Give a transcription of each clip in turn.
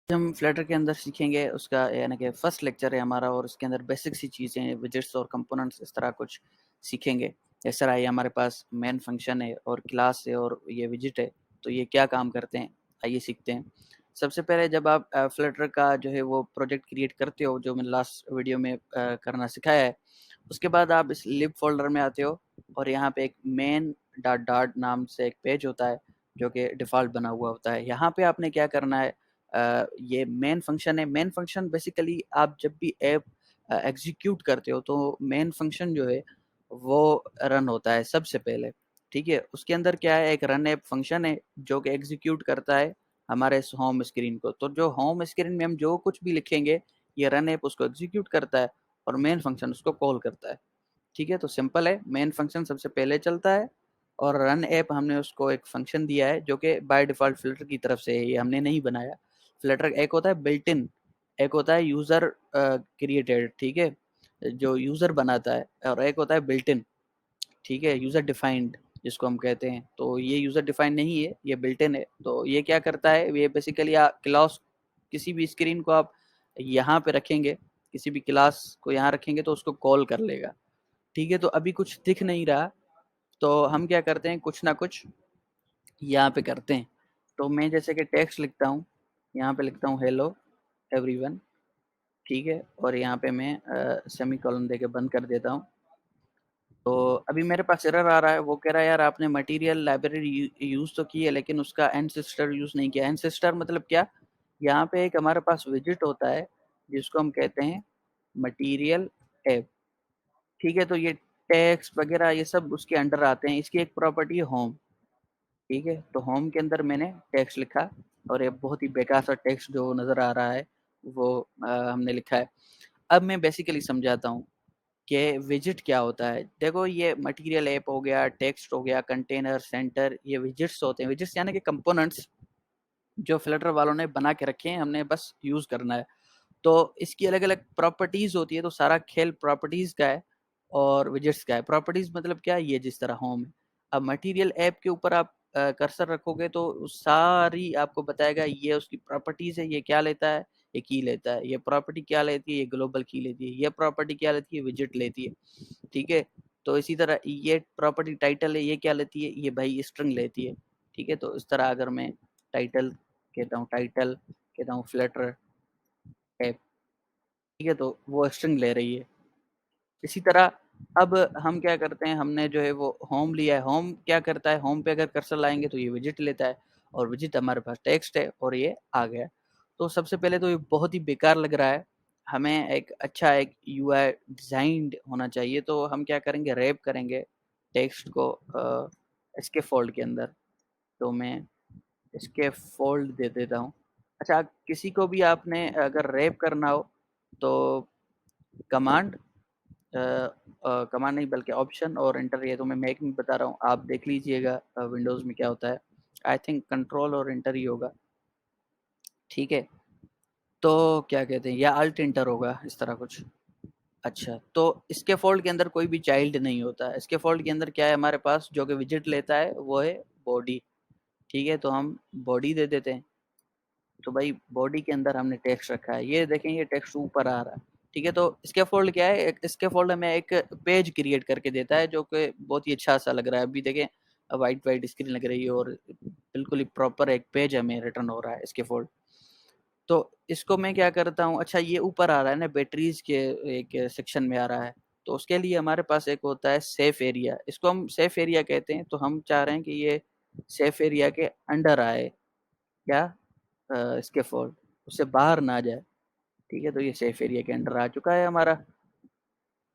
हम फ्लटर के अंदर सीखेंगे उसका यानी कि फर्स्ट लेक्चर है हमारा और उसके अंदर बेसिक सी चीज़ें विजेट्स और कंपोनेंट्स इस तरह कुछ सीखेंगे। इस तरह ये हमारे पास मेन फंक्शन है और क्लास है और ये विजिट है, तो ये क्या काम करते हैं आइए सीखते हैं। सबसे पहले जब आप फ्लटर का जो है वो प्रोजेक्ट क्रिएट करते हो जो मैंने लास्ट वीडियो में करना सिखाया है, उसके बाद आप इस लिब फोल्डर में आते हो और यहाँ पे एक मेन डॉट डॉट नाम से एक पेज होता है जो कि डिफ़ॉल्ट बना हुआ होता है। यहाँ पे आपने क्या करना है, ये मेन फंक्शन है। मेन फंक्शन बेसिकली आप जब भी ऐप एग्जीक्यूट करते हो तो मेन फंक्शन जो है वो रन होता है सबसे पहले, ठीक है। उसके अंदर क्या है, एक रन ऐप फंक्शन है जो कि एग्जीक्यूट करता है हमारे इस होम स्क्रीन को। तो जो होम स्क्रीन में हम जो कुछ भी लिखेंगे ये रन ऐप उसको एग्जीक्यूट करता है और मेन फंक्शन उसको कॉल करता है, ठीक है। तो सिंपल है, मेन फंक्शन सबसे पहले चलता है और रन ऐप हमने उसको एक फंक्शन दिया है जो कि बाय डिफ़ॉल्ट फ्लटर की तरफ से है, ये हमने नहीं बनाया। फ्लटर एक होता है बिल्ट इन, एक होता है यूज़र क्रिएटेड, ठीक है, जो यूज़र बनाता है, और एक होता है बिल्ट इन, ठीक है, यूज़र डिफाइंड जिसको हम कहते हैं। तो ये यूज़र डिफाइंड नहीं है, ये बिल्ट इन है। तो ये क्या करता है, ये बेसिकली क्लास किसी भी स्क्रीन को आप यहाँ पे रखेंगे, किसी भी क्लास को यहाँ रखेंगे तो उसको कॉल कर लेगा, ठीक है। तो अभी कुछ दिख नहीं रहा, तो हम क्या करते हैं, कुछ ना कुछ यहाँ पे करते हैं। तो मैं जैसे कि टेक्स्ट लिखता हूँ, यहाँ पे लिखता हूँ हेलो एवरीवन, ठीक है, और यहाँ पे मैं सेमीकोलन देके बंद कर देता हूँ। तो अभी मेरे पास एरर आ रहा है, वो कह रहा है यार आपने मटेरियल लाइब्रेरी यूज़ तो की है लेकिन उसका एंसेस्टर यूज़ नहीं किया। एंसेस्टर मतलब क्या, यहाँ पे एक हमारे पास विजिट होता है जिसको हम कहते हैं मटेरियल ऐप, ठीक है। तो ये टेक्स्ट वगैरह ये सब उसके अंडर आते हैं। इसकी एक प्रॉपर्टी है होम, ठीक है। तो होम के अंदर मैंने टेक्स्ट लिखा और ये बहुत ही बेकार सा टेक्स्ट जो नज़र आ रहा है वो हमने लिखा है। अब मैं बेसिकली समझाता हूँ कि विजिट क्या होता है। देखो ये मटेरियल ऐप हो गया, टेक्स्ट हो गया, कंटेनर, सेंटर, ये विजिट्स होते हैं। विजिट्स यानी कि कंपोनेंट्स जो फ्लटर वालों ने बना के रखे हैं, हमने बस यूज़ करना है। तो इसकी अलग-अलग प्रॉपर्टीज़ होती है, तो सारा खेल प्रॉपर्टीज़ का है और विजेट्स का है। प्रॉपर्टीज़ मतलब क्या, ये जिस तरह होम है। अब मटेरियल ऐप के ऊपर आप कर्सर रखोगे तो सारी आपको बताएगा ये उसकी प्रॉपर्टीज़ है, ये क्या लेता है, ये की लेता है, ये प्रॉपर्टी क्या लेती है, ये ग्लोबल की लेती है, ये प्रॉपर्टी क्या लेती है, विजेट लेती है, ठीक है। तो इसी तरह ये प्रॉपर्टी टाइटल है, ये क्या लेती है, ये भाई स्ट्रिंग लेती है, ठीक है। तो इस तरह अगर मैं टाइटल टाइटल कहता हूँ फ्लटर ऐप, ठीक है, तो वो स्ट्रिंग ले रही है। इसी तरह अब हम क्या करते हैं, हमने जो है वो होम लिया है। होम क्या करता है, होम पे अगर कर्सर लाएँगे तो ये विजिट लेता है और विजिट हमारे पास टेक्स्ट है और ये आ गया। तो सबसे पहले तो ये बहुत ही बेकार लग रहा है। हमें एक अच्छा एक यूआई डिज़ाइन्ड होना चाहिए, तो हम क्या करेंगे, रैप करेंगे टेक्स्ट को इसके फ़ोल्ड के अंदर। तो मैं इसके फ़ोल्ड दे देता हूँ। अच्छा, किसी को भी आपने अगर रैप करना हो तो कमांड कमांड नहीं बल्कि ऑप्शन और एंटर, ये तो मैं मैक में बता रहा हूँ, आप देख लीजिएगा विंडोज़ में क्या होता है। आई थिंक कंट्रोल और एंटर ही होगा, ठीक है। तो क्या कहते हैं, या अल्ट एंटर होगा इस तरह कुछ। अच्छा, तो इसके फ़ोल्ड के अंदर कोई भी चाइल्ड नहीं होता है। इसके फ़ोल्ड के अंदर क्या है हमारे पास, जो कि विजिट लेता है वो है बॉडी, ठीक है। तो हम बॉडी दे देते हैं। तो भाई बॉडी के अंदर हमने टेक्स्ट रखा है, ये देखें ये टेक्स्ट ऊपर आ रहा है, ठीक है। तो इसके फोल्ड क्या है, इसके फोल्ड हमें एक पेज क्रिएट करके देता है जो कि बहुत ही अच्छा सा लग रहा है। अभी देखें वाइट वाइट स्क्रीन लग रही है और बिल्कुल ही प्रॉपर एक पेज हमें रिटर्न हो रहा है इसके फोल्ड। तो इसको मैं क्या करता हूँ, अच्छा ये ऊपर आ रहा है ना, बैटरीज के एक सेक्शन में आ रहा है, तो उसके लिए हमारे पास एक होता है सेफ एरिया, इसको हम सेफ एरिया कहते हैं। तो हम चाह रहे हैं कि ये सेफ एरिया के अंडर आए, क्या इसके फोल्ड, उससे बाहर ना जाए, ठीक है। तो ये सेफ एरिया के अंडर आ चुका है हमारा।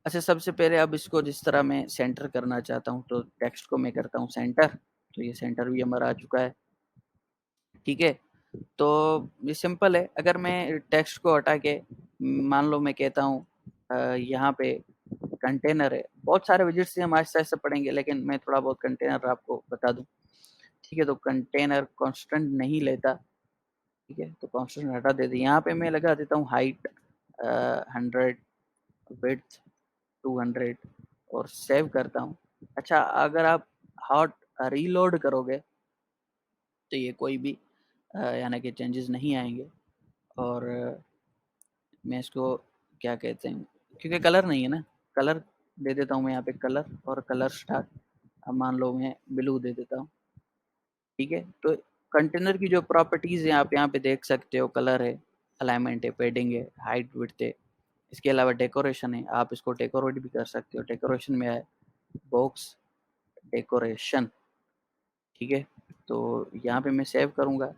अच्छा, सबसे पहले अब इसको जिस तरह मैं सेंटर करना चाहता हूँ तो टेक्स्ट को मैं करता हूँ सेंटर, तो ये सेंटर भी हमारा आ चुका है, ठीक है। तो ये सिंपल है। अगर मैं टेक्स्ट को हटा के मान लो मैं कहता हूँ यहाँ पे कंटेनर है, बहुत सारे विजिट्स से हम आहिस्ता आहिस्ता पढ़ेंगे लेकिन मैं थोड़ा बहुत कंटेनर आपको बता दूँ, ठीक है। तो कंटेनर कांस्टेंट नहीं लेता, ठीक है, तो कांस्टेंट हटा देते हैं। यहाँ पे मैं लगा देता हूँ हाइट 100, विड्थ 200 और सेव करता हूँ। अच्छा, अगर आप हॉट रीलोड करोगे तो ये कोई भी यानी कि चेंजेस नहीं आएंगे। और मैं इसको क्या कहते हैं, क्योंकि कलर नहीं है ना, कलर दे देता हूँ मैं यहाँ पे कलर, और कलर स्टार, अब मान लो मैं ब्लू दे देता हूँ। ठीक है, तो कंटेनर की जो प्रॉपर्टीज़ हैं आप यहाँ पे देख सकते हो, कलर है, अलाइनमेंट है, पैडिंग है, हाइट विड्थ है, इसके अलावा डेकोरेशन है, आप इसको डेकोरेट भी कर सकते हो। डेकोरेशन में है बॉक्स डेकोरेशन। ठीक है, तो यहाँ पे मैं सेव करूँगा,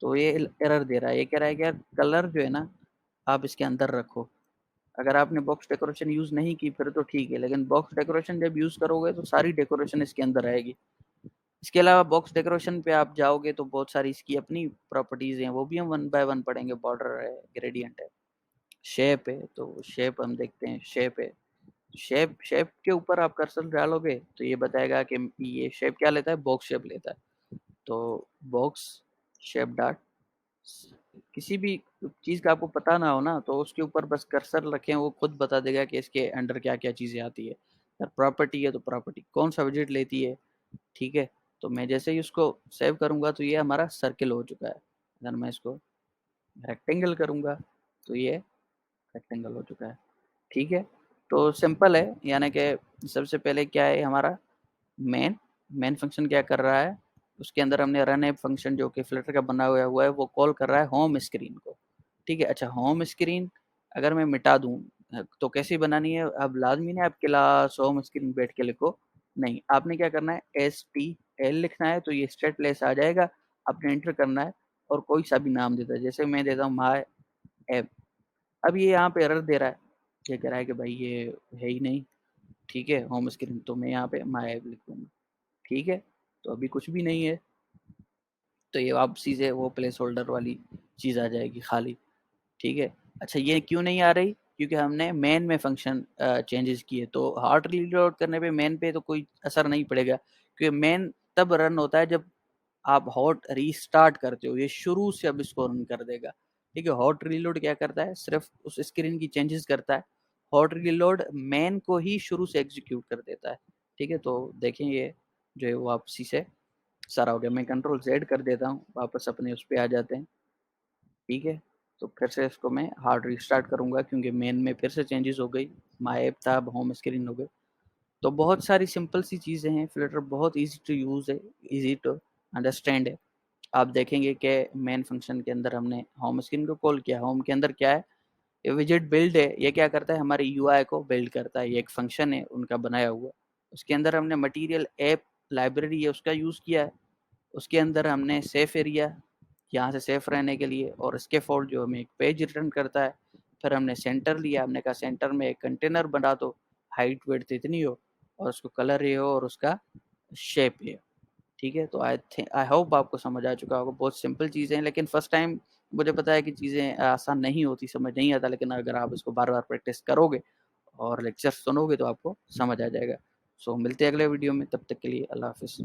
तो ये एरर दे रहा है, ये कह रहा है कि यार कलर जो है ना आप इसके अंदर रखो। अगर आपने बॉक्स डेकोरेशन यूज़ नहीं की फिर तो ठीक है, लेकिन बॉक्स डेकोरेशन जब यूज़ करोगे तो सारी डेकोरेशन इसके अंदर आएगी। इसके अलावा बॉक्स डेकोरेशन पे आप जाओगे तो बहुत सारी इसकी अपनी प्रॉपर्टीज़ हैं, वो भी हम वन बाय वन पढ़ेंगे। बॉर्डर है, ग्रेडियंट है, शेप है, तो शेप हम देखते हैं। शेप है, शेप शेप के ऊपर आप कर्सर डालोगे तो ये बताएगा कि ये शेप क्या लेता है, बॉक्स शेप लेता है। तो बॉक्स शेप डॉट, किसी भी चीज़ का आपको पता ना हो ना तो उसके ऊपर बस कर्सर रखें, वो खुद बता देगा कि इसके अंडर क्या क्या चीज़ें आती है। अगर प्रॉपर्टी है तो प्रॉपर्टी कौन सा विजिट लेती है। ठीक है, तो मैं जैसे ही उसको सेव करूँगा तो ये हमारा सर्किल हो चुका है। अगर मैं इसको रेक्टेंगल करूँगा तो ये रेक्टेंगल हो चुका है। ठीक है, तो सिंपल है, यानी कि सबसे पहले क्या है हमारा मेन मेन फंक्शन क्या कर रहा है, उसके अंदर हमने रन ऐप फंक्शन जो कि फ्लटर का बना हुआ है वो कॉल कर रहा है होम स्क्रीन को। ठीक है, अच्छा होम स्क्रीन अगर मैं मिटा दूं तो कैसी बनानी है, अब लाजमी नहीं आप क्लास होम स्क्रीन बैठ के लिखो, नहीं, आपने क्या करना है STL लिखना है, तो ये स्टेटलेस आ जाएगा, आपने एंटर करना है और कोई सा भी नाम देता है, जैसे मैं देता हूँ माई ऐप। अब ये यहाँ पे एरर दे रहा है, ये कह रहा है कि भाई ये है ही नहीं। ठीक है, होम स्क्रीन, तो मैं यहाँ पे माई ऐप लिख दूंगा। ठीक है, तो अभी कुछ भी नहीं है, तो ये वापसी से वो प्लेस होल्डर वाली चीज़ आ जाएगी खाली। ठीक है, अच्छा ये क्यों नहीं आ रही, क्योंकि हमने मेन में फंक्शन चेंजेस किए, तो हार्ड रीलोड करने पे मेन पे तो कोई असर नहीं पड़ेगा, क्योंकि मेन तब रन होता है जब आप हॉट रीस्टार्ट करते हो, ये शुरू से अब इसको रन कर देगा। ठीक है, हॉट रीलोड क्या करता है, सिर्फ उस स्क्रीन की चेंजेस करता है, हॉट रीलोड मेन को ही शुरू से एग्जीक्यूट कर देता है। ठीक है, तो देखें ये जो है वापसी से सारा हो गया। मैं कंट्रोल Z कर देता हूँ, वापस अपने उस पर आ जाते हैं। ठीक है, तो फिर से इसको मैं हार्ड रिस्टार्ट करूँगा क्योंकि मेन में फिर से चेंजेस हो गई, माई ऐप था अब होम स्क्रीन हो गई। तो बहुत सारी सिंपल सी चीज़ें हैं, फ्लटर बहुत ईजी टू यूज़ है, ईजी टू अंडरस्टैंड है। आप देखेंगे कि मेन फंक्शन के अंदर हमने होम स्क्रीन को कॉल किया, होम के अंदर क्या है, ये विजेट बिल्ड है, ये क्या करता है हमारे यूआई को बिल्ड करता है, ये एक फंक्शन है उनका बनाया हुआ। उसके अंदर हमने मटेरियल ऐप लाइब्रेरी है उसका यूज़ किया है, उसके अंदर हमने सेफ एरिया यहाँ से सेफ रहने के लिए, और इसके फोल्ड जो हमें एक पेज रिटर्न करता है। फिर हमने सेंटर लिया, हमने कहा सेंटर में एक कंटेनर बना दो, हाइट विड्थ इतनी हो और उसको कलर ये हो और उसका शेप ये। ठीक है, तो आई होप आपको समझ आ चुका होगा, बहुत सिंपल चीज़ें हैं, लेकिन फर्स्ट टाइम मुझे पता है कि चीज़ें आसान नहीं होती, समझ नहीं आता, लेकिन अगर आप इसको बार बार प्रैक्टिस करोगे और लेक्चर सुनोगे तो आपको समझ आ जाएगा। सो मिलते हैं अगले वीडियो में, तब तक के लिए अल्लाह हाफिज़।